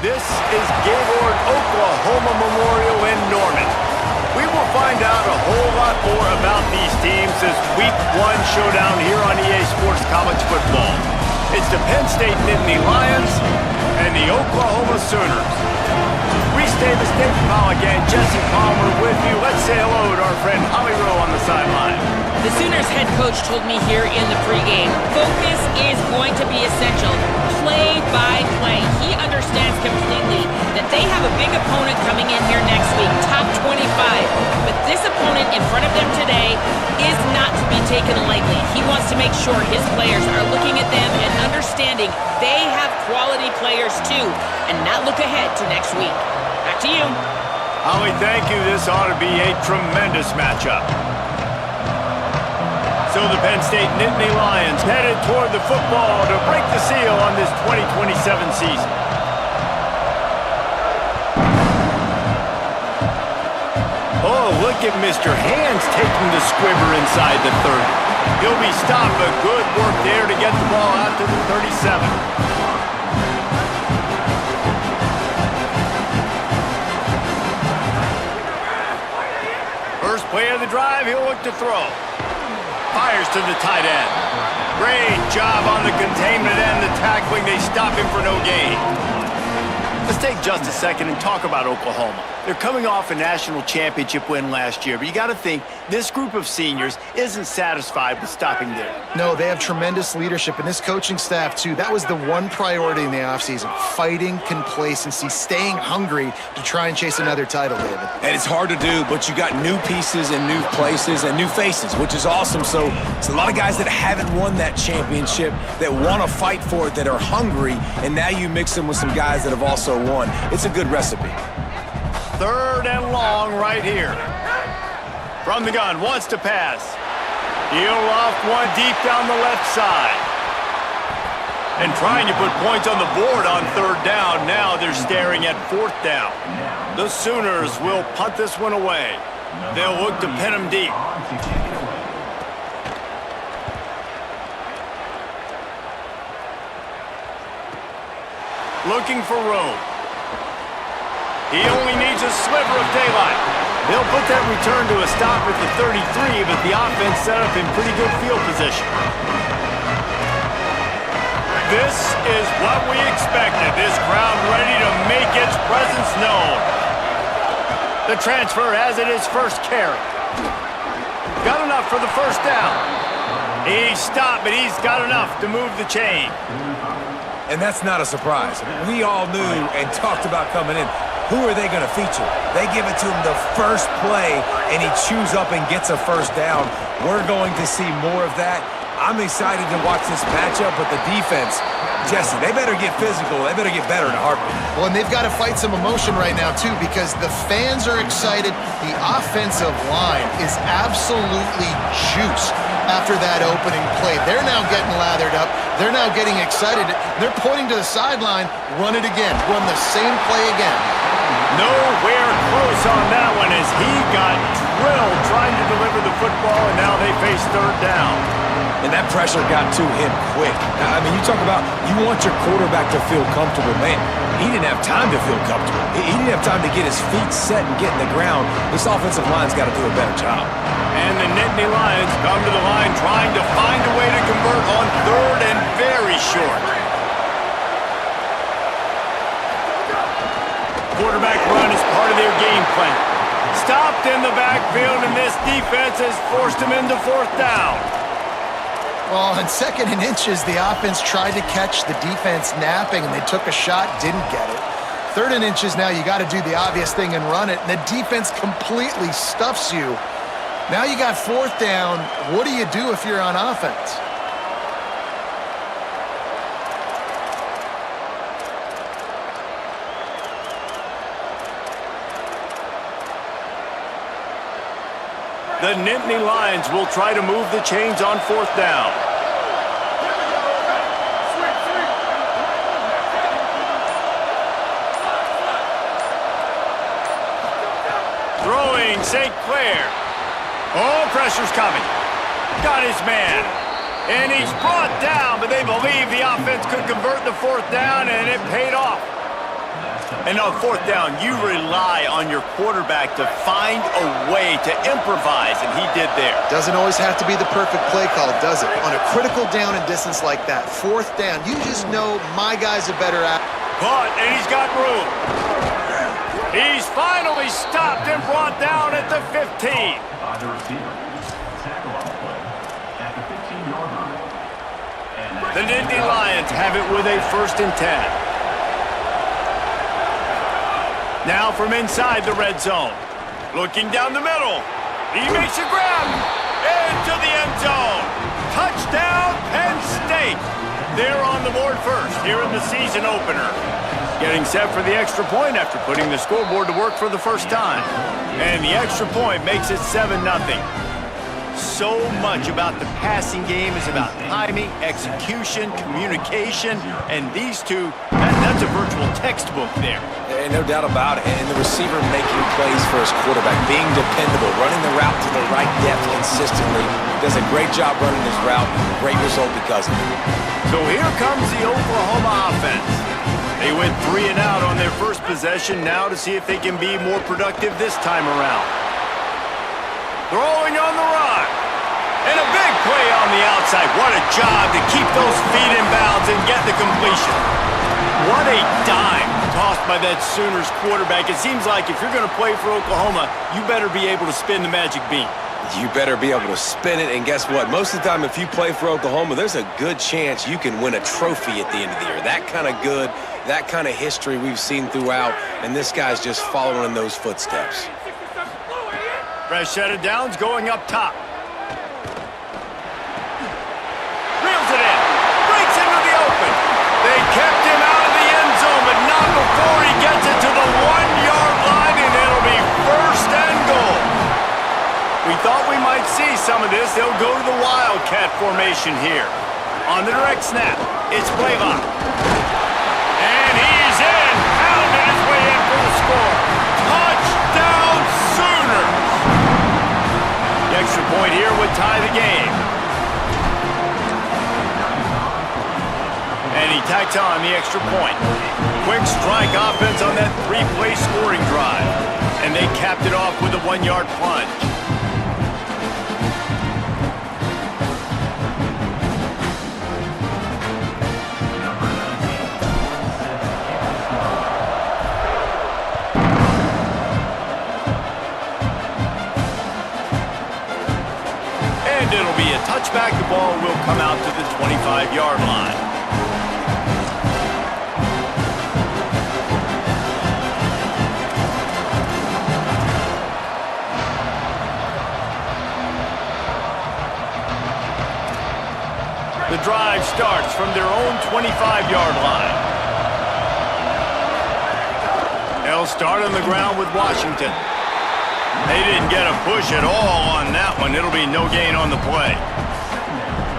This is Gaylord Oklahoma Memorial in Norman. We will find out a whole lot more about these teams as Week 1 showdown here on EA Sports College Football. It's the Penn State Nittany Lions and the Oklahoma Sooners. Reese Davis, David Powell again, Jesse Palmer with you. Let's say hello to our friend Holly Rowe on the sideline. The Sooners head coach told me here in the pregame, focus is going to be essential. Play by play. He understands completely that they have a big opponent coming in here next week, top 25. But this opponent in front of them today is not to be taken lightly. He wants to make sure his players are looking at them and understanding they have quality players too, and not look ahead to next week. Back to you. Holly, thank you. This ought to be a tremendous matchup. So the Penn State Nittany Lions headed toward the football to break the seal on this 2027 season. Oh, look at Mr. Hands taking the squibber inside the 30. He'll be stopped, but good work there to get the ball out to the 37. First play of the drive, he'll look to throw. Fires to the tight end. Great job on the containment and the tackling. They stop him for no gain. Let's take just a second and talk about Oklahoma. They're coming off a national championship win last year, but you got to think this group of seniors isn't satisfied with stopping there. No, they have tremendous leadership, and this coaching staff, too. That was the one priority in the offseason, fighting complacency, staying hungry to try and chase another title, David. And it's hard to do, but you got new pieces and new places and new faces, which is awesome. So it's a lot of guys that haven't won that championship that want to fight for it, that are hungry, and now you mix them with some guys that have also won. It's a good recipe. Third and long right here. From the gun, wants to pass. He'll loft one deep down the left side. And trying to put points on the board on third down. Now they're staring at fourth down. The Sooners will punt this one away. They'll look to pin him deep. Looking for room. He only needs a sliver of daylight. They'll put that return to a stop at the 33, but the offense set up in pretty good field position. This is what we expected. This crowd ready to make its presence known. The transfer has it his first carry. Got enough for the first down. He stopped, but he's got enough to move the chain. And that's not a surprise. We all knew and talked about coming in. Who are they going to feature? They give it to him the first play, and he chews up and gets a first down. We're going to see more of that. I'm excited to watch this matchup, but the defense, Jesse, they better get physical. They better get better in a heartbeat. Well, and they've got to fight some emotion right now, too, because the fans are excited. The offensive line is absolutely juiced after that opening play. They're now getting lathered up. They're now getting excited. They're pointing to the sideline. Run it again. Run the same play again. Nowhere close on that one as he got drilled trying to deliver the football, and now they face third down. And that pressure got to him quick. I mean, you talk about you want your quarterback to feel comfortable. Man, he didn't have time to feel comfortable. He didn't have time to get his feet set and get in the ground. This offensive line's got to do a better job. And the Nittany Lions come to the line trying to find a way to convert on third and very short. Quarterback run is part of their game plan. Stopped in the backfield, and this defense has forced him into fourth down. Well, on 2nd and inches, the offense tried to catch the defense napping, and they took a shot, didn't get it. 3rd and inches now, you got to do the obvious thing and run it, and the defense completely stuffs you. Now you got 4th down. What do you do if you're on offense? The Nittany Lions will try to move the chains on 4th down. Throwing St. Clair. Oh, pressure's coming. Got his man. And he's brought down, but they believe the offense could convert the 4th down, and it paid off. And on fourth down, you rely on your quarterback to find a way to improvise, and he did there. Doesn't always have to be the perfect play call, does it? On a critical down and distance like that, fourth down, you just know my guy's a better athlete. Caught, and he's got room. He's finally stopped and brought down at the 15. The Nittany Lions have it with a 1st and 10. Now from inside the red zone. Looking down the middle. He makes a grab. Into the end zone. Touchdown, Penn State. They're on the board first here in the season opener. Getting set for the extra point after putting the scoreboard to work for the first time. And the extra point makes it 7-0. So much about the passing game is about timing, execution, communication, and these two, that's a virtual textbook there. And no doubt about it. And the receiver making plays for his quarterback, being dependable, running the route to the right depth consistently. Does a great job running his route. Great result because of it. So here comes the Oklahoma offense. They went 3 and out on their first possession now to see if they can be more productive this time around. Throwing on the run. And a big play on the outside. What a job to keep those feet in bounds and get the completion. What a dime tossed by that Sooners quarterback. It seems like if you're going to play for Oklahoma, you better be able to spin the magic bean. You better be able to spin it, and guess what? Most of the time, if you play for Oklahoma, there's a good chance you can win a trophy at the end of the year. That kind of good, that kind of history we've seen throughout, and this guy's just following in those footsteps. Fresh set of downs going up top. Reels it in. Breaks into the open. They kept him out of the end zone, but not before he gets it to the 1-yard line, and it'll be 1st and goal. We thought we might see some of this. They'll go to the Wildcat formation here. On the direct snap, it's Blaylock. And he's in. Pounded his way in for the score. Touchdown Sooners. The extra point here would tie the game. And he tacks on the extra point. Quick strike offense on that 3-play scoring drive. And they capped it off with a 1-yard plunge. And it'll be a touchback. The ball will come out to the 25-yard line. The drive starts from their own 25-yard line. They'll start on the ground with Washington. They didn't get a push at all on that one. It'll be no gain on the play.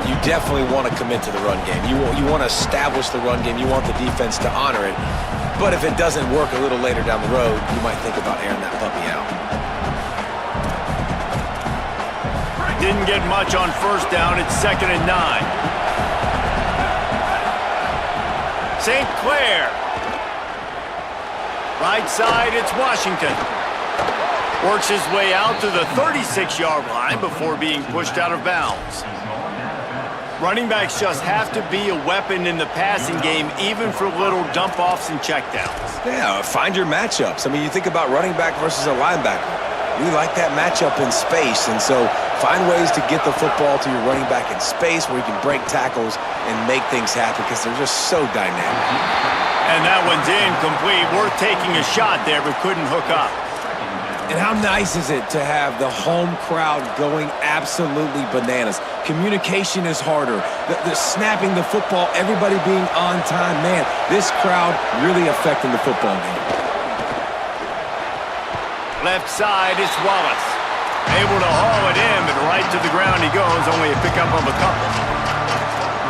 You definitely want to commit to the run game. You want to establish the run game. You want the defense to honor it. But if it doesn't work a little later down the road, you might think about airing that puppy out. Didn't get much on 1st down. It's 2nd and 9. St. Clair. Right side, it's Washington. Works his way out to the 36-yard line before being pushed out of bounds. Running backs just have to be a weapon in the passing game, even for little dump-offs and checkdowns. Yeah, find your matchups. I mean, you think about running back versus a linebacker. We like that matchup in space, and so find ways to get the football to your running back in space where you can break tackles and make things happen because they're just so dynamic. And that one's incomplete. Worth taking a shot there, but couldn't hook up. And how nice is it to have the home crowd going absolutely bananas? Communication is harder. The snapping the football, everybody being on time. Man, this crowd really affecting the football game. Left side, it's Wallace. Able to haul it in, but right to the ground he goes. Only a pickup of a couple.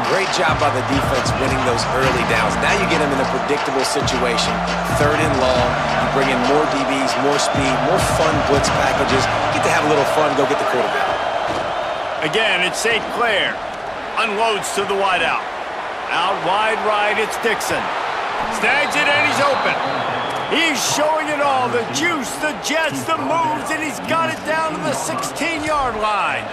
Great job by the defense winning those early downs. Now you get them in a predictable situation. 3rd and long. You bring in more DBs, more speed, more fun blitz packages. You get to have a little fun, go get the quarterback. Again, it's St. Clair. Unloads to the wideout. Out wide right, it's Dixon. Snags it, and he's open. He's showing it all, the juice, the jets, the moves, and he's got it down to the 16-yard line.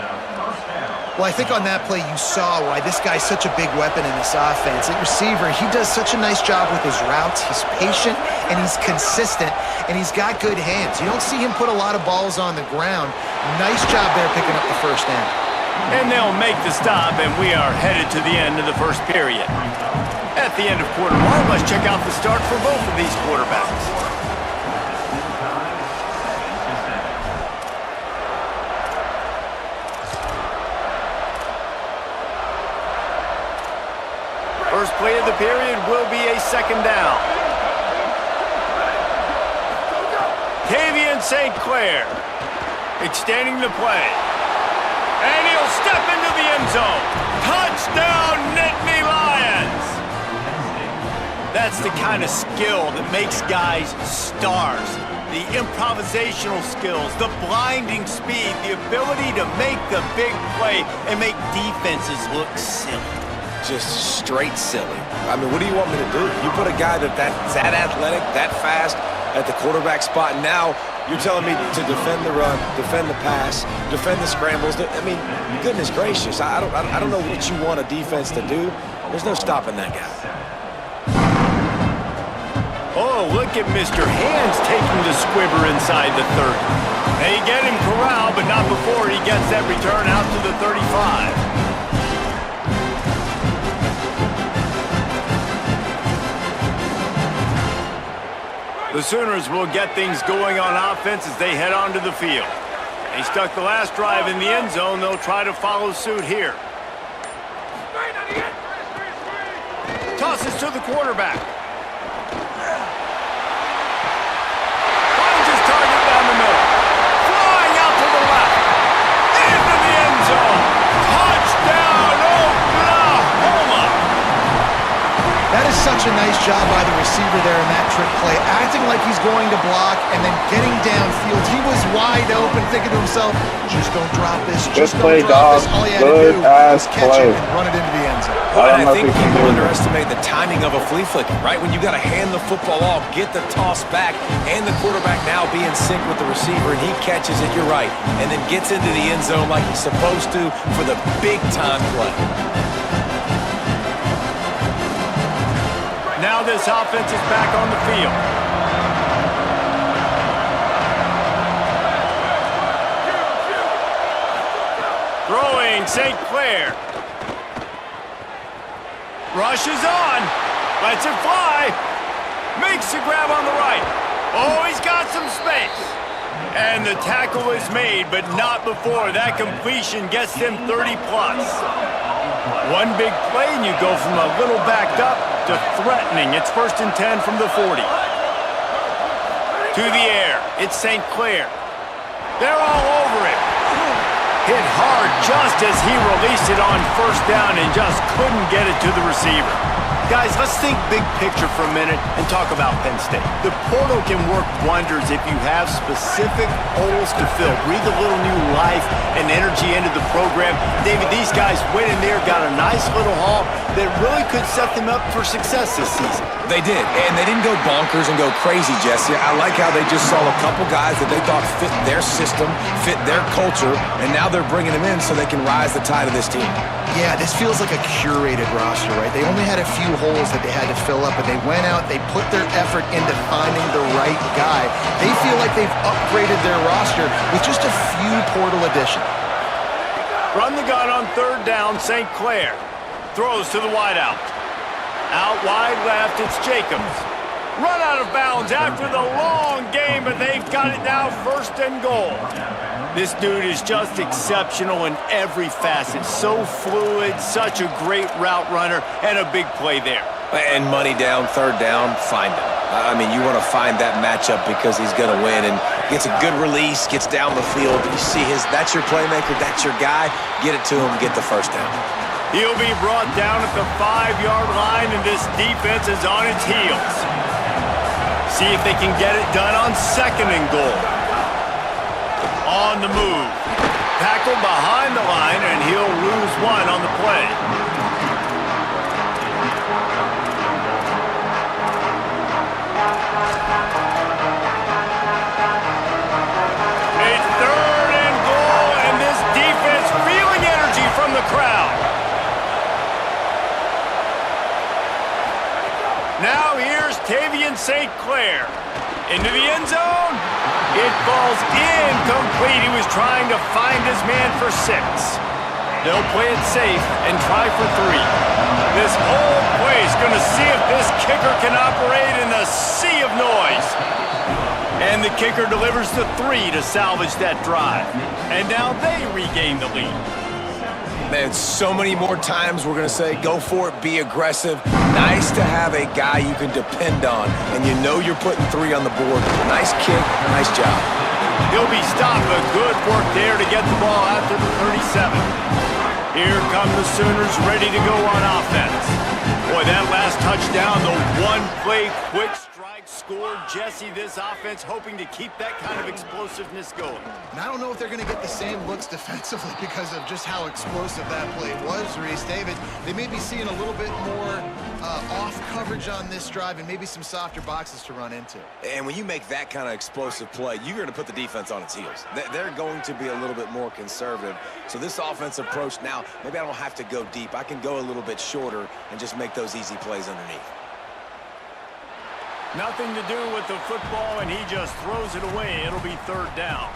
Well, I think on that play you saw why this guy's such a big weapon in this offense. At receiver, he does such a nice job with his routes. He's patient, and he's consistent, and he's got good hands. You don't see him put a lot of balls on the ground. Nice job there picking up the first down. And they'll make the stop, and we are headed to the end of the first period. At the end of quarter one, let's check out the start for both of these quarterbacks. First play of the period will be a second down. Tavian St. Clair extending the play. And he'll step into the end zone. Touchdown, Nittany Lions! That's the kind of skill that makes guys stars. The improvisational skills, the blinding speed, the ability to make the big play and make defenses look silly. Just straight silly. I mean, what do you want me to do? You put a guy that's that athletic, that fast at the quarterback spot, and now you're telling me to defend the run, defend the pass, defend the scrambles. I mean, goodness gracious, I don't know what you want a defense to do. There's no stopping that guy. Oh, look at Mr. Hands taking the squibber inside the 30. They get him corralled, but not before he gets that return out to the 35. The Sooners will get things going on offense as they head onto the field. They stuck the last drive in the end zone. They'll try to follow suit here. Tosses to the quarterback. Finds his target down the middle. Flying out to the left. Into the end zone. Touchdown, Oklahoma! That is such a nice job by the receiver there in that trick play, acting like he's going to block and then getting downfield. He was wide open, thinking to himself, just don't drop this, just don't drop this. All he had to do was catch it and run it into the end zone. Well, I think people underestimate the timing of a flea flicker, right? When you got to hand the football off, get the toss back, and the quarterback now be in sync with the receiver, and he catches it, you're right, and then gets into the end zone like he's supposed to for the big-time play. Now this offense is back on the field. Throwing St. Clair. Rushes on. Lets it fly. Makes the grab on the right. Oh, he's got some space. And the tackle is made, but not before. That completion gets them 30-plus. One big play, and you go from a little backed up to threatening. It's 1st and 10 from the 40. To the air. It's St. Clair. They're all over it. Hit hard just as he released it on 1st down and just couldn't get it to the receiver. Guys, let's think big picture for a minute and talk about Penn State. The portal can work wonders if you have specific holes to fill. Breathe a little new life and energy into the program. David, these guys went in there, got a nice little haul that really could set them up for success this season. They did, and they didn't go bonkers and go crazy, Jesse. I like how they just saw a couple guys that they thought fit their system, fit their culture, and now they're bringing them in so they can rise the tide of this team. Yeah, this feels like a curated roster, right? They only had a few holes that they had to fill up, but they went out, they put their effort into finding the right guy. They feel like they've upgraded their roster with just a few portal additions. Run the gun on 3rd down, St. Clair. Throws to the wideout. Out wide left, it's Jacobs. Run out of bounds after the long game, but they've got it now 1st and goal. This dude is just exceptional in every facet. So fluid, such a great route runner, and a big play there. And money down, 3rd down, find him. I mean, you want to find that matchup because he's going to win and gets a good release, gets down the field. You see that's your playmaker, that's your guy. Get it to him, get the 1st down. He'll be brought down at the 5-yard line, and this defense is on its heels. See if they can get it done on 2nd and goal. On the move. Tackled behind the line, and he'll lose 1 on the play. Now here's Tavian St. Clair. Into the end zone. It falls incomplete. He was trying to find his man for 6. They'll play it safe and try for 3. This whole play is going to see if this kicker can operate in the sea of noise. And the kicker delivers the 3 to salvage that drive. And now they regain the lead. Man, so many more times we're going to say, go for it, be aggressive. Nice to have a guy you can depend on, and you know you're putting 3 on the board. Nice kick, nice job. He'll be stopped, but good work there to get the ball out to the 37. Here come the Sooners ready to go on offense. Boy, that last touchdown, the one-play quick strike score. Jesse, this offense hoping to keep that kind of explosiveness going. And I don't know if they're going to get the same looks defensively because of just how explosive that play was, Reese. David, they may be seeing a little bit more off coverage on this drive and maybe some softer boxes to run into. And when you make that kind of explosive play, you're going to put the defense on its heels. They're going to be a little bit more conservative. So this offensive approach now, maybe I don't have to go deep. I can go a little bit shorter and just make those easy plays underneath. Nothing to do with the football, and he just throws it away. It'll be 3rd down.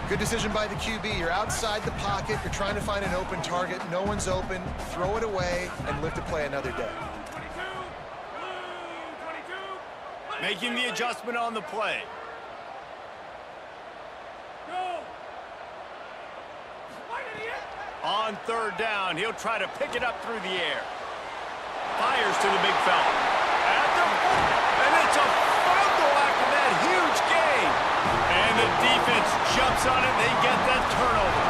Good decision by the QB. You're outside the pocket. You're trying to find an open target. No one's open. Throw it away and live to play another day. Making the adjustment on the play. On 3rd down, he'll try to pick it up through the air. Fires to the big fella. And it's a fumble after that huge gain. And the defense jumps on it. They get that turnover.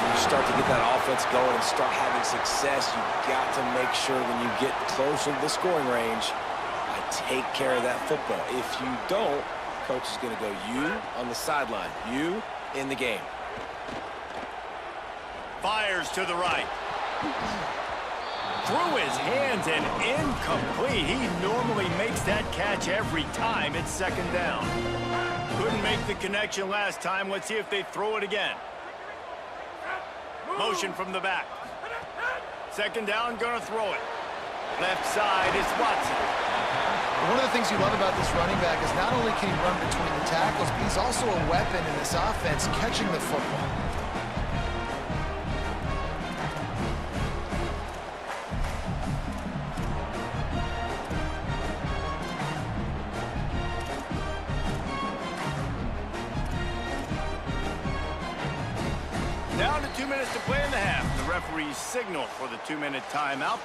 You start to get that offense going and start having success, you've got to make sure when you get closer to the scoring range, I take care of that football. If you don't, coach is going to go, you on the sideline, you in the game. Fires to the right. Through his hands and incomplete. He normally makes that catch every time. It's 2nd down. Couldn't make the connection last time. Let's see if they throw it again. Motion from the back. 2nd down, gonna throw it. Left side is Watson. One of the things you love about this running back is not only can he run between the tackles, but he's also a weapon in this offense catching the football. Down to 2 minutes to play in the half. The referees signal for the 2-minute timeout.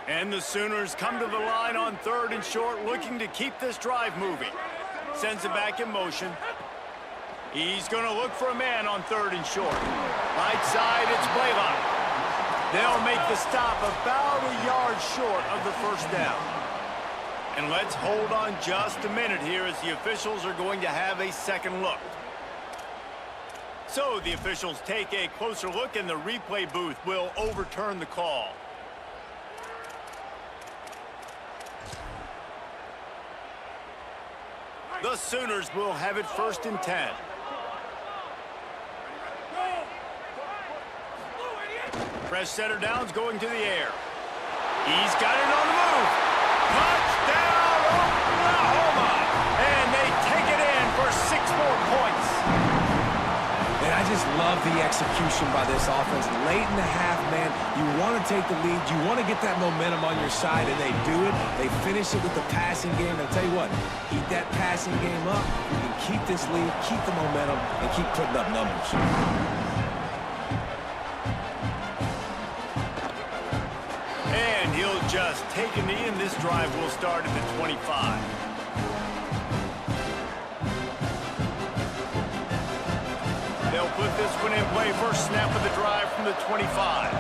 And the Sooners come to the line on 3rd and short, looking to keep this drive moving. Sends it back in motion. He's going to look for a man on 3rd and short. Right side, it's Blaylock. They'll make the stop about a yard short of the 1st down. And let's hold on just a minute here as the officials are going to have a second look. So the officials take a closer look and the replay booth will overturn the call. The Sooners will have it 1st and 10. Fresh center downs going to the air. He's got it on the move. Touchdown, Oklahoma! And they take it in for 6 more points. And I just love the execution by this offense. Late in the half, man, you want to take the lead. You want to get that momentum on your side, and they do it. They finish it with the passing game. I'll tell you what, keep that passing game up. You can keep this lead, keep the momentum, and keep putting up numbers. And he'll just take a knee, and this drive will start at the 25. They'll put this one in play. First snap of the drive from the 25.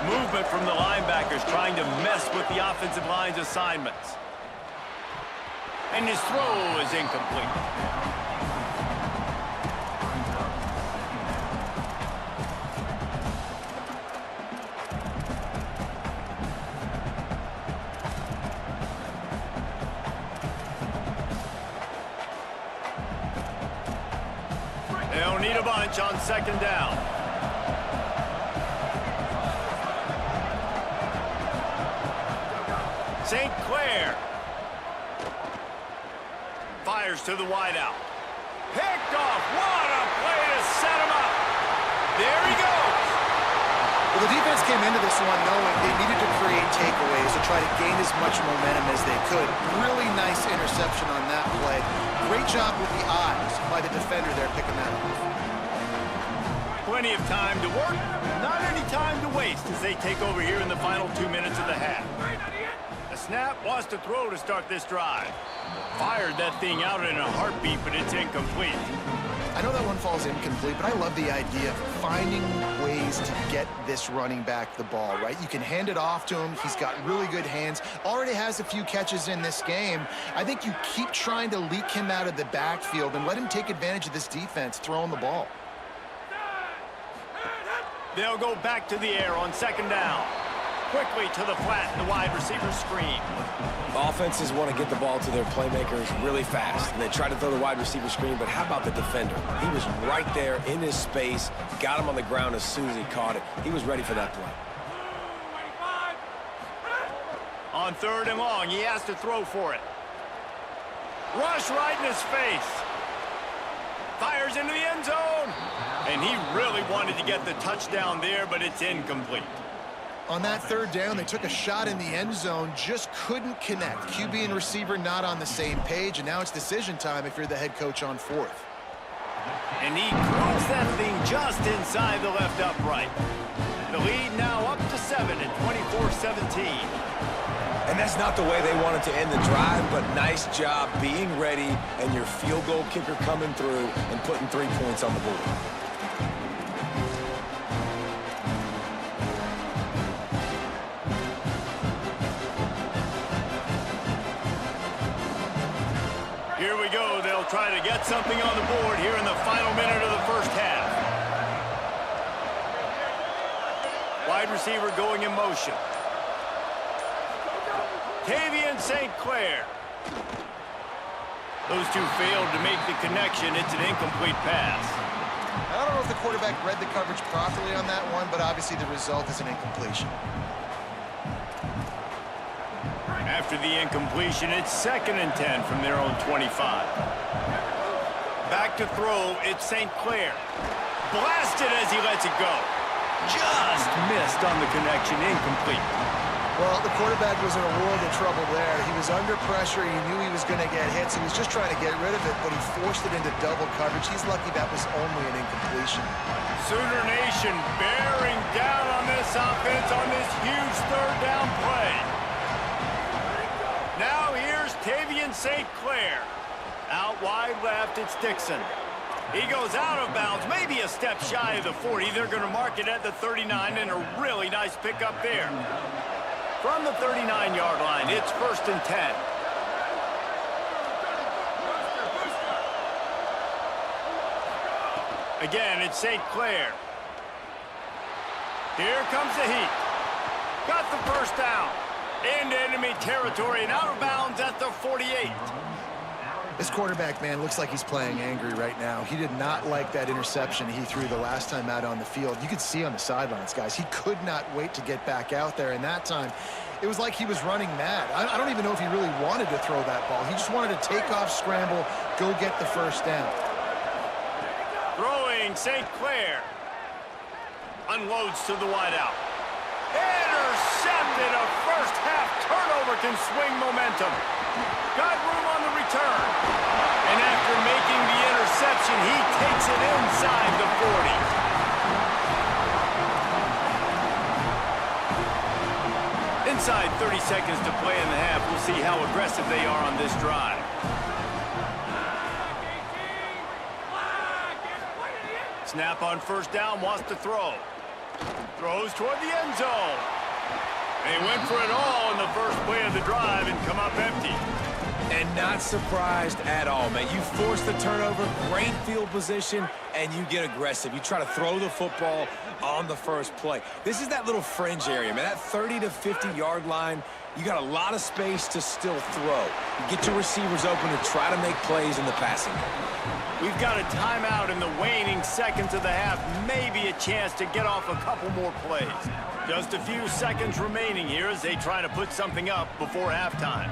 Movement from the linebackers trying to mess with the offensive line's assignments. And his throw is incomplete. They'll need a bunch on second down. St. Clair fires to the wideout. Picked off. What a play to set him up. There he goes. Well, the defense came into this one knowing they needed to create takeaways to try to gain as much momentum as they could. Really nice interception on that play. Great job with the eyes by the defender there picking that off. Plenty of time to work. Not any time to waste as they take over here in the final 2 minutes of the half. The snap wants to throw to start this drive. Fired that thing out in a heartbeat, but it's incomplete. I know that one falls incomplete, but I love the idea of finding ways to get this running back the ball, right? You can hand it off to him. He's got really good hands. Already has a few catches in this game. I think you keep trying to leak him out of the backfield and let him take advantage of this defense throwing the ball. They'll go back to the air on second down. Quickly to the flat, the wide receiver screen. Offenses want to get the ball to their playmakers really fast, and they try to throw the wide receiver screen, but how about the defender? He was right there in his space, got him on the ground as soon as he caught it. He was ready for that play. On third and long, he has to throw for it. Rush right in his face. Fires into the end zone. And he really wanted to get the touchdown there, but it's incomplete. On that third down, they took a shot in the end zone, just couldn't connect. QB and receiver not on the same page, and now it's decision time if you're the head coach on fourth. And he throws that thing just inside the left upright. The lead now up to 7 at 24-17. And that's not the way they wanted to end the drive, but nice job being ready and your field goal kicker coming through and putting 3 points on the board. Here we go. They'll try to get something on the board here in the final minute of the first half. Wide receiver going in motion. Tavian St. Clair. Those two failed to make the connection. It's an incomplete pass. I don't know if the quarterback read the coverage properly on that one, but obviously the result is an incompletion. After the incompletion, it's 2nd and 10 from their own 25. Back to throw, it's St. Clair. Blasted as he lets it go. Just missed on the connection, incomplete. Well, the quarterback was in a world of trouble there. He was under pressure. He knew he was going to get hits. He was just trying to get rid of it, but he forced it into double coverage. He's lucky that was only an incompletion. Sooner Nation bearing down on this offense on this huge third down play. Now here's Tavian St. Clair. Out wide left, it's Dixon. He goes out of bounds, maybe a step shy of the 40. They're going to mark it at the 39, and a really nice pickup there. From the 39-yard line, it's 1st and 10. Again, it's St. Clair. Here comes the heat. Got the first down. Into enemy territory and out of bounds at the 48. This quarterback, man, looks like he's playing angry right now. He did not like that interception he threw the last time out on the field. You could see on the sidelines, guys, he could not wait to get back out there. And that time, it was like he was running mad. I don't even know if he really wanted to throw that ball. He just wanted to take off, scramble, go get the first down. Throwing St. Clair. Unloads to the wideout. Intercepted. A first half turnover can swing momentum. Got room on the return. And after making the interception, he takes it inside the 40. Inside 30 seconds to play in the half. We'll see how aggressive they are on this drive. Snap on first down, wants to throw. Throws toward the end zone. They went for it all in the first play of the drive and come up empty. And not surprised at all, man. You force the turnover, great field position, and you get aggressive. You try to throw the football on the first play. This is that little fringe area, man. That 30 to 50-yard line You got a lot of space to still throw. You get your receivers open to try to make plays in the passing game. We've got a timeout in the waning seconds of the half. Maybe a chance to get off a couple more plays. Just a few seconds remaining here as they try to put something up before halftime.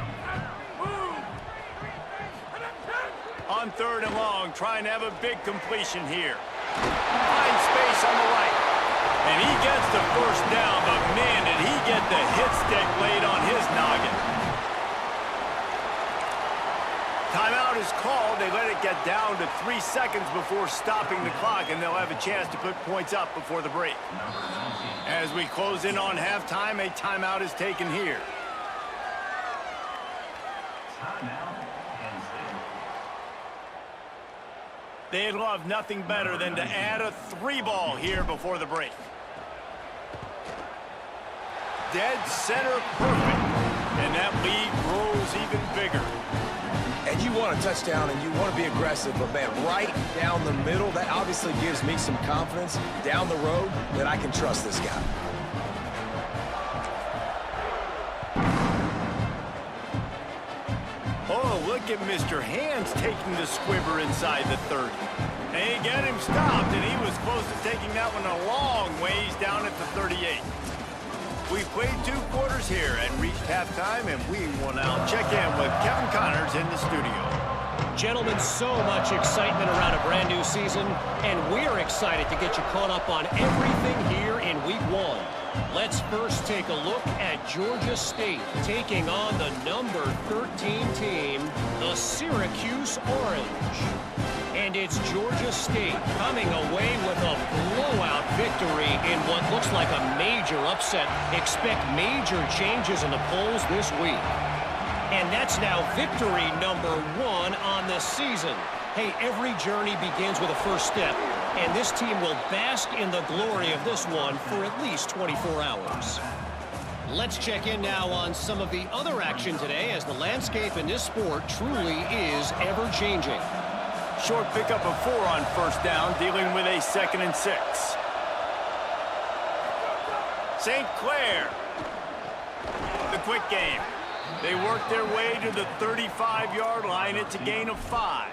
On 3rd and long, trying to have a big completion here. Finds space on the right. And he gets the first down, but man, did he get the hit stick laid on his noggin. Timeout is called. They let it get down to 3 seconds before stopping the clock, and they'll have a chance to put points up before the break. As we close in on halftime, a timeout is taken here. They'd love nothing better than to add a 3-ball here before the break. Dead center perfect, and that lead grows even bigger. And you want a touchdown and you want to be aggressive, but man, right down the middle, that obviously gives me some confidence down the road that I can trust this guy. Oh, look at Mr. Hands taking the squibber inside the 30. They get him stopped, and he was close to taking that one a long ways down at the 38. We've played 2 quarters here and reached halftime, and we will now check in with Kevin Connors in the studio. Gentlemen, so much excitement around a brand new season, and we're excited to get you caught up on everything here in Week 1. Let's first take a look at Georgia State taking on the number 13 team, the Syracuse Orange. And it's Georgia State coming away with a blowout victory in what looks like a major upset. Expect major changes in the polls this week. And that's now victory number 1 on the season. Hey, every journey begins with a first step, and this team will bask in the glory of this one for at least 24 hours. Let's check in now on some of the other action today, as the landscape in this sport truly is ever-changing. Short pickup of 4 on first down, dealing with a 2nd and 6. St. Clair. The quick game. They work their way to the 35-yard line. It's a gain of 5.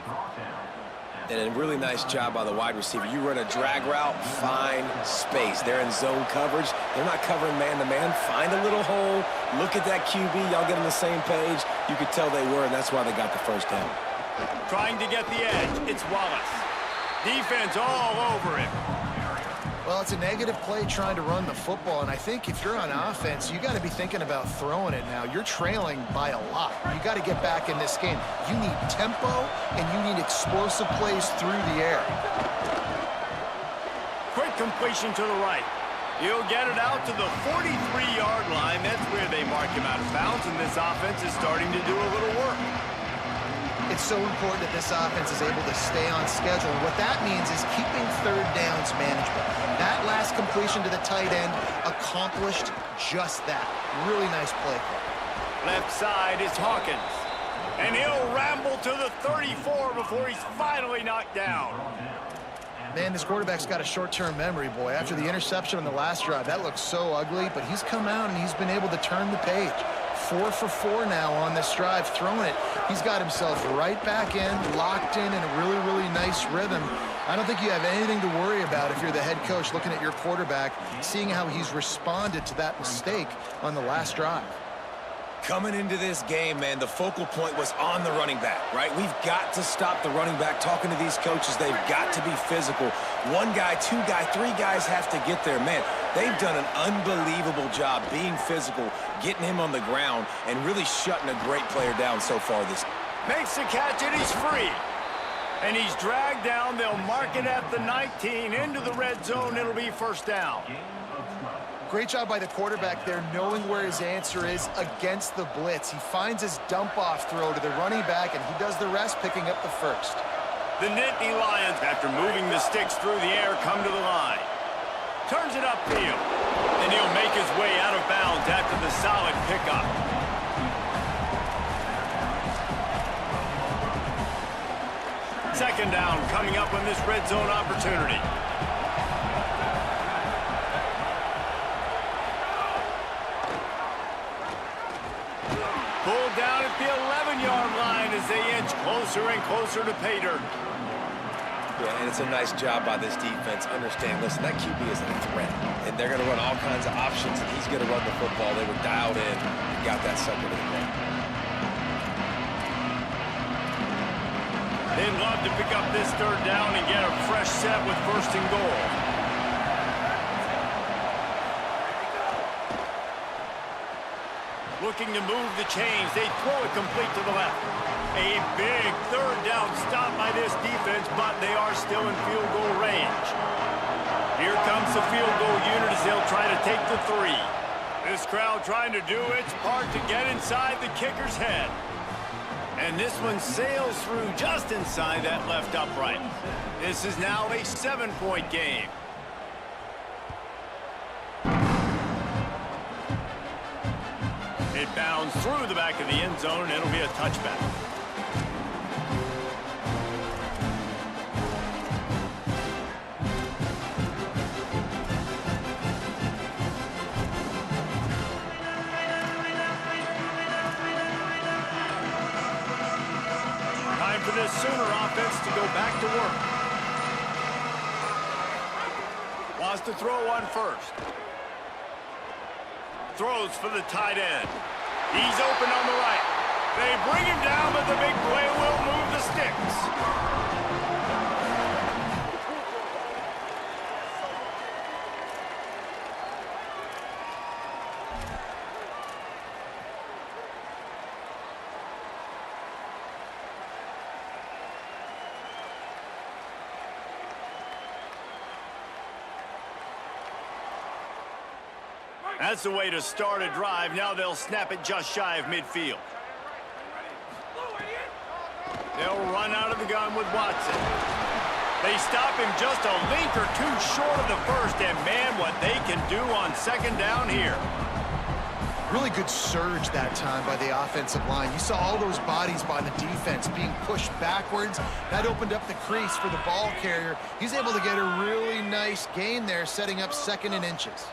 And a really nice job by the wide receiver. You run a drag route, find space. They're in zone coverage. They're not covering man-to-man. Find a little hole. Look at that QB. Y'all get on the same page. You could tell they were, and that's why they got the first down. Trying to get the edge. It's Wallace. Defense all over him. Well, it's a negative play trying to run the football, and I think if you're on offense, you got to be thinking about throwing it now. You're trailing by a lot. You got to get back in this game. You need tempo, and you need explosive plays through the air. Quick completion to the right. He'll get it out to the 43-yard line. That's where they mark him out of bounds, and this offense is starting to do a little work. It's so important that this offense is able to stay on schedule. And what that means is keeping 3rd downs manageable. That last completion to the tight end accomplished just that. Really nice play. Left side is Hawkins. And he'll ramble to the 34 before he's finally knocked down. Man, this quarterback's got a short-term memory, boy. After the interception on the last drive, that looked so ugly, but he's come out and he's been able to turn the page. 4 for 4 now on this drive, throwing it. He's got himself right back in, locked in a really, really nice rhythm. I don't think you have anything to worry about if you're the head coach looking at your quarterback, seeing how he's responded to that mistake on the last drive. Coming into this game, man, the focal point was on the running back, right? We've got to stop the running back. Talking to these coaches, they've got to be physical. 1 guy, 2 guy, 3 guys have to get there. Man, they've done an unbelievable job being physical, getting him on the ground, and really shutting a great player down so far this game. Makes the catch, and he's free. And he's dragged down. They'll mark it at the 19. Into the red zone, it'll be first down. Great job by the quarterback there, knowing where his answer is against the blitz. He finds his dump-off throw to the running back, and he does the rest, picking up the first. The Nittany Lions, after moving the sticks through the air, come to the line. Turns it upfield, and he'll make his way out of bounds after the solid pickup. Second down coming up on this red zone opportunity. Pulled down at the 11-yard line as they inch closer and closer to pay dirt. Yeah, and it's a nice job by this defense. Understand, listen, that QB is a threat, and they're going to run all kinds of options, and he's going to run the football. They were dialed in and got that sucker to the ground. They'd love to pick up this third down and get a fresh set with first and goal. Looking to move the chains. They throw it complete to the left. A big third down stop by this defense, but they are still in field goal range. Here comes the field goal unit as they'll try to take the 3. This crowd trying to do its part to get inside the kicker's head. And this one sails through just inside that left upright. This is now a 7-point game. It bounds through the back of the end zone, and it'll be a touchback. Time for this Sooner offense to go back to work. Wants to throw one first. Throws for the tight end. He's open on the right. They bring him down, but the big play will move the sticks. That's the way to start a drive. Now they'll snap it just shy of midfield. They'll run out of the gun with Watson. They stop him just a length or two short of the first, and man, what they can do on second down here. Really good surge that time by the offensive line. You saw all those bodies by the defense being pushed backwards. That opened up the crease for the ball carrier. He's able to get a really nice gain there, setting up 2nd and inches.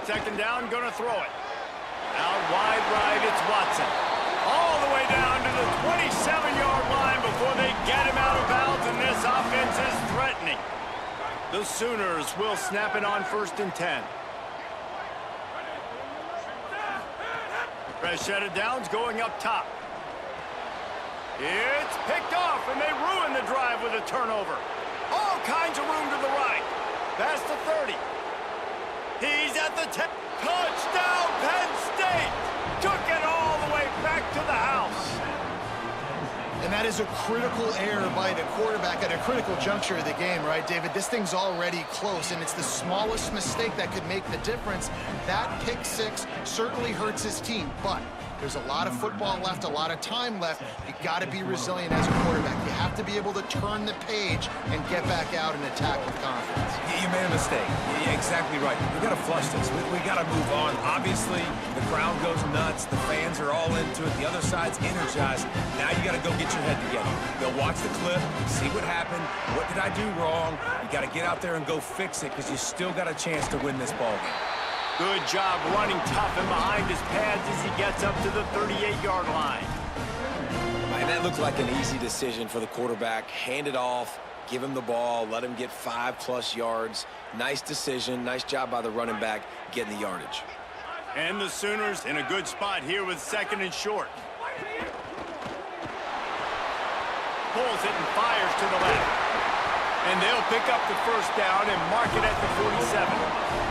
Second down, gonna throw it. Out wide right, it's Watson. All the way down to the 27-yard line before they get him out of bounds, and this offense is threatening. The Sooners will snap it on 1st and 10. Fresh set of downs going up top. It's picked off, and they ruin the drive with a turnover. All kinds of room to the right. Past the 30. He's at the 10. Touchdown, Penn State! Took it all the way back to the house. And that is a critical error by the quarterback at a critical juncture of the game, right, David? This thing's already close, and it's the smallest mistake that could make the difference. That pick 6 certainly hurts his team, but there's a lot of football left, a lot of time left. You got to be resilient as a quarterback. You have to be able to turn the page and get back out and attack with confidence. You made a mistake. You're exactly right. We got to flush this. We got to move on. Obviously, the crowd goes nuts. The fans are all into it. The other side's energized. Now you got to go get your head together. Go watch the clip, see what happened. What did I do wrong? You got to get out there and go fix it because you still got a chance to win this ball game. Good job running tough and behind his pads as he gets up to the 38-yard line. Man, that looked like an easy decision for the quarterback. Hand it off, give him the ball, let him get 5+ yards. Nice decision, nice job by the running back getting the yardage. And the Sooners in a good spot here with 2nd and short. Pulls it and fires to the left. And they'll pick up the first down and mark it at the 47.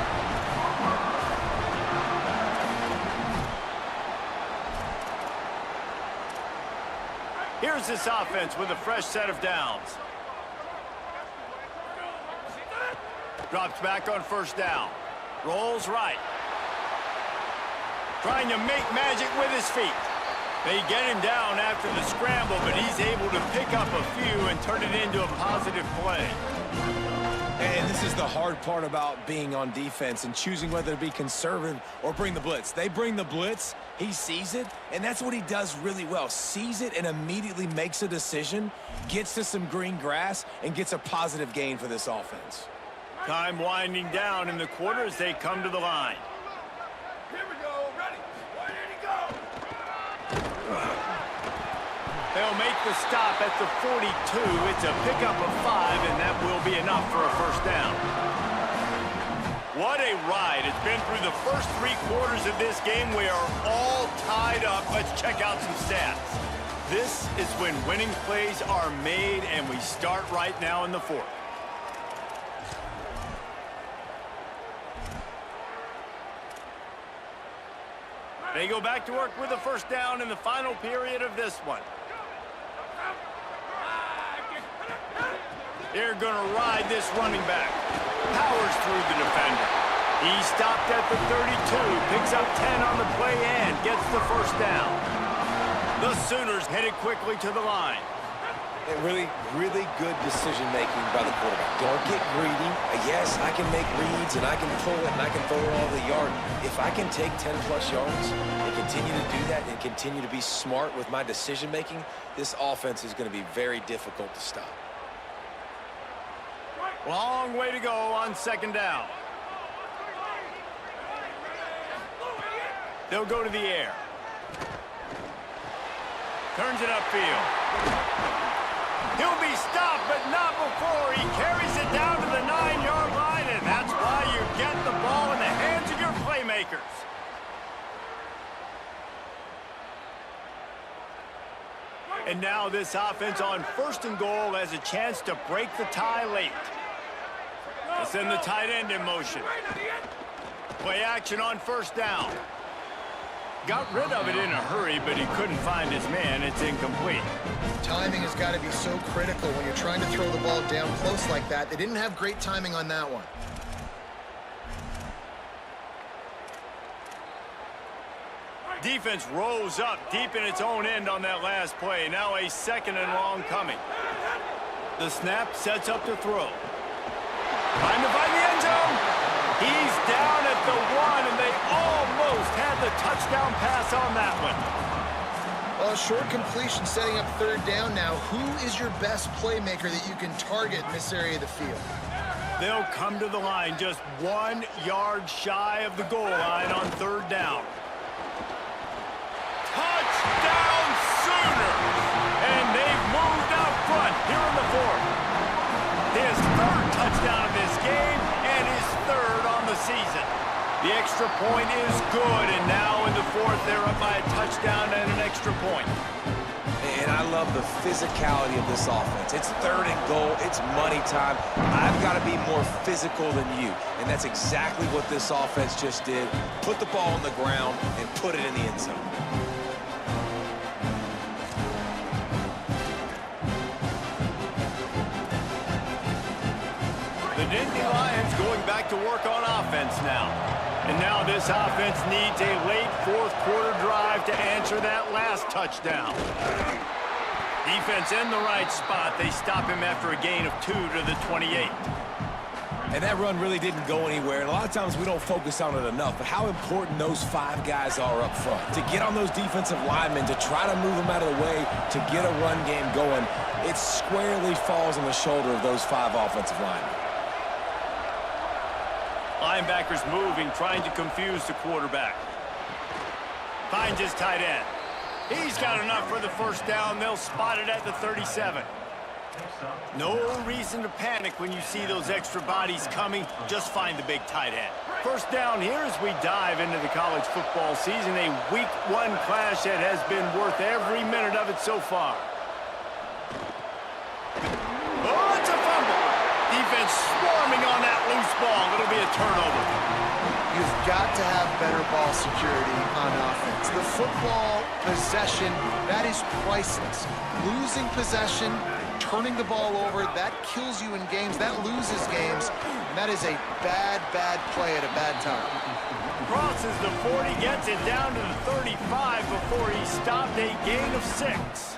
Here's this offense with a fresh set of downs. Drops back on 1st down. Rolls right. Trying to make magic with his feet. They get him down after the scramble, but he's able to pick up a few and turn it into a positive play. And this is the hard part about being on defense and choosing whether to be conservative or bring the blitz. They bring the blitz, he sees it, and that's what he does really well. Sees it and immediately makes a decision, gets to some green grass, and gets a positive gain for this offense. Time winding down in the quarter as they come to the line. Here we go, ready, to go. They'll make the stop at the 42. It's a pickup of 5, and that will be enough for a first down. What a ride. It's been through the first 3 quarters of this game. We are all tied up. Let's check out some stats. This is when winning plays are made, and we start right now in the 4th. They go back to work with a first down in the final period of this one. They're going to ride this running back. Powers through the defender. He stopped at the 32, picks up 10 on the play and gets the first down. The Sooners headed quickly to the line. Really good decision-making by the quarterback. Don't get greedy. Yes, I can make reads, and I can pull it, and I can throw it all the yard. If I can take 10-plus yards and continue to do that and continue to be smart with my decision-making, this offense is going to be very difficult to stop. Long way to go on second down. They'll go to the air. Turns it upfield. He'll be stopped, but not before he carries it down to the 9-yard line, and that's why you get the ball in the hands of your playmakers. And now this offense on 1st and goal has a chance to break the tie late. They send the tight end in motion. Play action on 1st down. Got rid of it in a hurry, but he couldn't find his man. It's incomplete. Timing has got to be so critical when you're trying to throw the ball down close like that. They didn't have great timing on that one. Defense rose up deep in its own end on that last play. Now a 2nd and long coming. The snap sets up to throw. Trying to find the end zone. He's down at the 1, and they almost had the touchdown pass on that one. Well, a short completion setting up 3rd down now. Who is your best playmaker that you can target in this area of the field? They'll come to the line just 1 yard shy of the goal line on 3rd down. Touchdown Sooners! And they've moved out front here in the 4th. His 3rd touchdown of this game and his 3rd on the season. The extra point is good, and now in the 4th, they're up by a touchdown and an extra point. And I love the physicality of this offense. It's 3rd and goal. It's money time. I've got to be more physical than you, and that's exactly what this offense just did. Put the ball on the ground and put it in the end zone. The Nittany Lions going back to work on offense now. And now this offense needs a late 4th quarter drive to answer that last touchdown. Defense in the right spot. They stop him after a gain of 2 to the 28. And that run really didn't go anywhere. And a lot of times we don't focus on it enough. But how important those 5 guys are up front. To get on those defensive linemen, to try to move them out of the way, to get a run game going, it squarely falls on the shoulder of those 5 offensive linemen. Linebackers moving, trying to confuse the quarterback. Finds his tight end. He's got enough for the first down. They'll spot it at the 37. No reason to panic when you see those extra bodies coming. Just find the big tight end. First down here as we dive into the college football season. A week 1 clash that has been worth every minute of it so far. Oh, it's a fumble. Defense swarming on that loose ball. It'll be a turnover. You've got to have better ball security on offense. The football possession, that is priceless. Losing possession, turning the ball over, that kills you in games. That loses games. And that is a bad, bad play at a bad time. Crosses the 40, gets it down to the 35 before he stopped a gain of 6.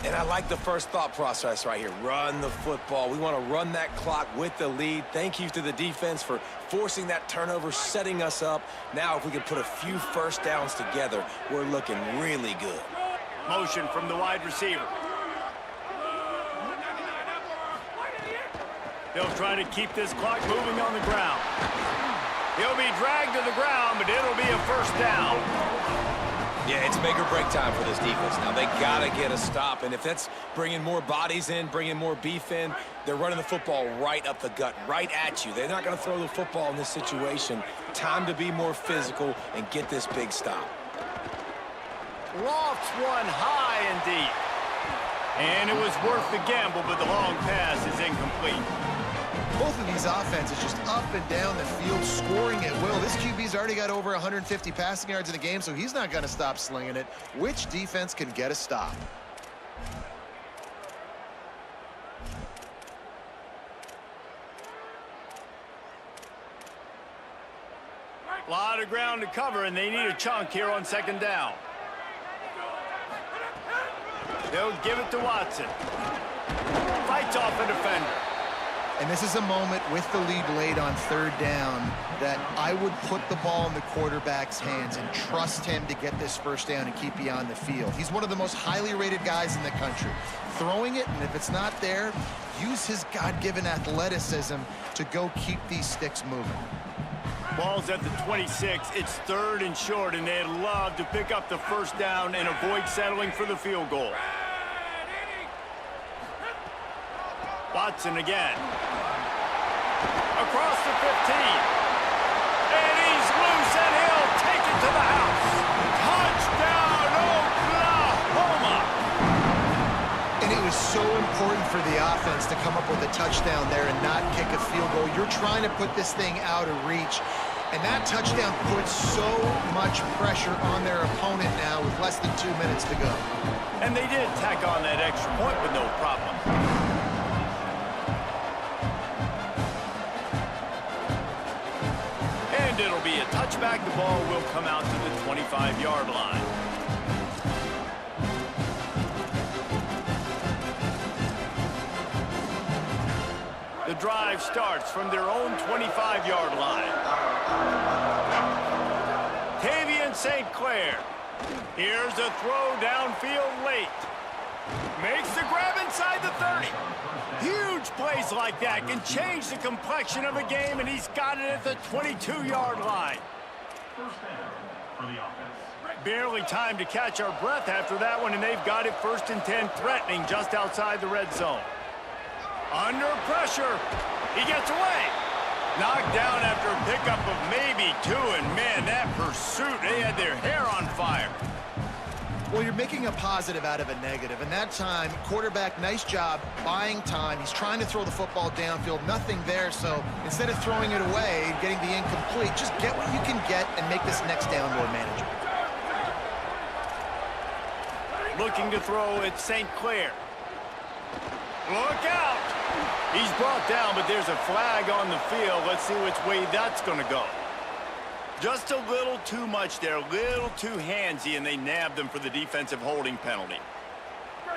And I like the first thought process right here. Run the football. We want to run that clock with the lead. Thank you to the defense for forcing that turnover, setting us up. Now if we can put a few first downs together, we're looking really good. Motion from the wide receiver. They'll try to keep this clock moving on the ground. He'll be dragged to the ground, but it'll be a first down. Yeah, it's make or break time for this defense. Now, they got to get a stop, and if that's bringing more bodies in, bringing more beef in, they're running the football right up the gut, right at you. They're not going to throw the football in this situation. Time to be more physical and get this big stop. Lofts one high and deep. And it was worth the gamble, but the long pass is incomplete. Both of these offenses just up and down the field, scoring at will. This QB's already got over 150 passing yards in the game, so he's not going to stop slinging it. Which defense can get a stop? A lot of ground to cover, and they need a chunk here on second down. They'll give it to Watson. Fights off a defender. And this is a moment with the lead late on third down that I would put the ball in the quarterback's hands and trust him to get this first down and keep you on the field. He's one of the most highly rated guys in the country. Throwing it, and if it's not there, use his God-given athleticism to go keep these sticks moving. Ball's at the 26. It's third and short, and they'd love to pick up the first down and avoid settling for the field goal. Watson again. Across the 15. And he's loose, and he'll take it to the house. Touchdown, Oklahoma! And it was so important for the offense to come up with a touchdown there and not kick a field goal. You're trying to put this thing out of reach. And that touchdown puts so much pressure on their opponent now with less than 2 minutes to go. And they did tack on that extra point with no problem. And it'll be a touchback. The ball will come out to the 25-yard line. The drive starts from their own 25-yard line. Tavian St. Clair. Here's a throw downfield late. Makes the grab inside the 30. Huge plays like that can change the complexion of a game, and he's got it at the 22-yard line. First down for the offense. Barely time to catch our breath after that one, and they've got it first and 10, threatening just outside the red zone. Under pressure. He gets away. Knocked down after a pickup of maybe 2, and man, that pursuit, they had their hair on fire. Well, you're making a positive out of a negative, and that time, quarterback, nice job buying time. He's trying to throw the football downfield, nothing there, so instead of throwing it away and getting the incomplete, just get what you can get and make this next down more manageable. Looking to throw at St. Clair. Look out! He's brought down, but there's a flag on the field. Let's see which way that's going to go. Just a little too much there, a little too handsy, and they nabbed them for the defensive holding penalty.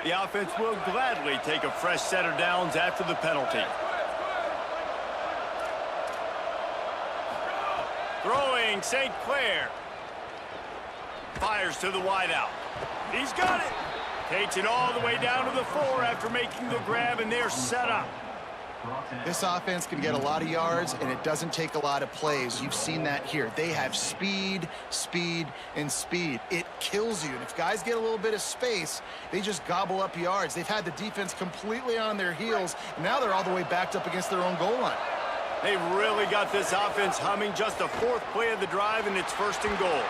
The offense will gladly take a fresh set of downs after the penalty. Throwing St. Clair. Fires to the wideout. He's got it. Takes it all the way down to the 4 after making the grab, and they're set up. This offense can get a lot of yards, and it doesn't take a lot of plays. You've seen that here. They have speed, speed, and speed. It kills you. And if guys get a little bit of space, they just gobble up yards. They've had the defense completely on their heels, and now they're all the way backed up against their own goal line. They've really got this offense humming. Just the 4th play of the drive, and it's first and goal.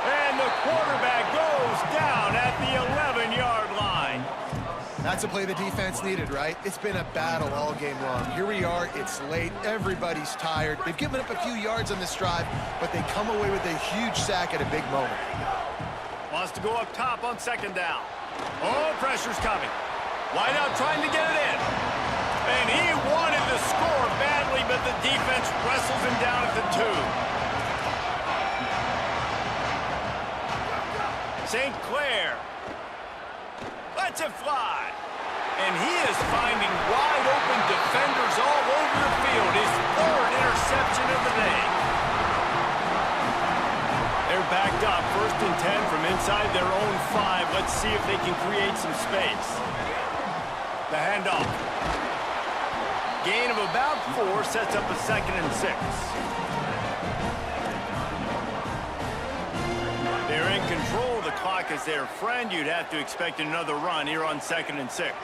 And the quarterback goes down at the 11-yard line. That's a play the defense needed, right? It's been a battle all game long. Here we are, it's late, everybody's tired. They've given up a few yards on this drive, but they come away with a huge sack at a big moment. Wants to go up top on second down. Oh, pressure's coming. Wideout trying to get it in. And he wanted to score badly, but the defense wrestles him down at the 2. St. Clair lets it fly. And he is finding wide open defenders all over the field. His 3rd interception of the day. They're backed up, first and 10 from inside their own 5. Let's see if they can create some space. The handoff. Gain of about 4 sets up a 2nd and 6. They're in control the clock as their friend, you'd have to expect another run here on 2nd and 6.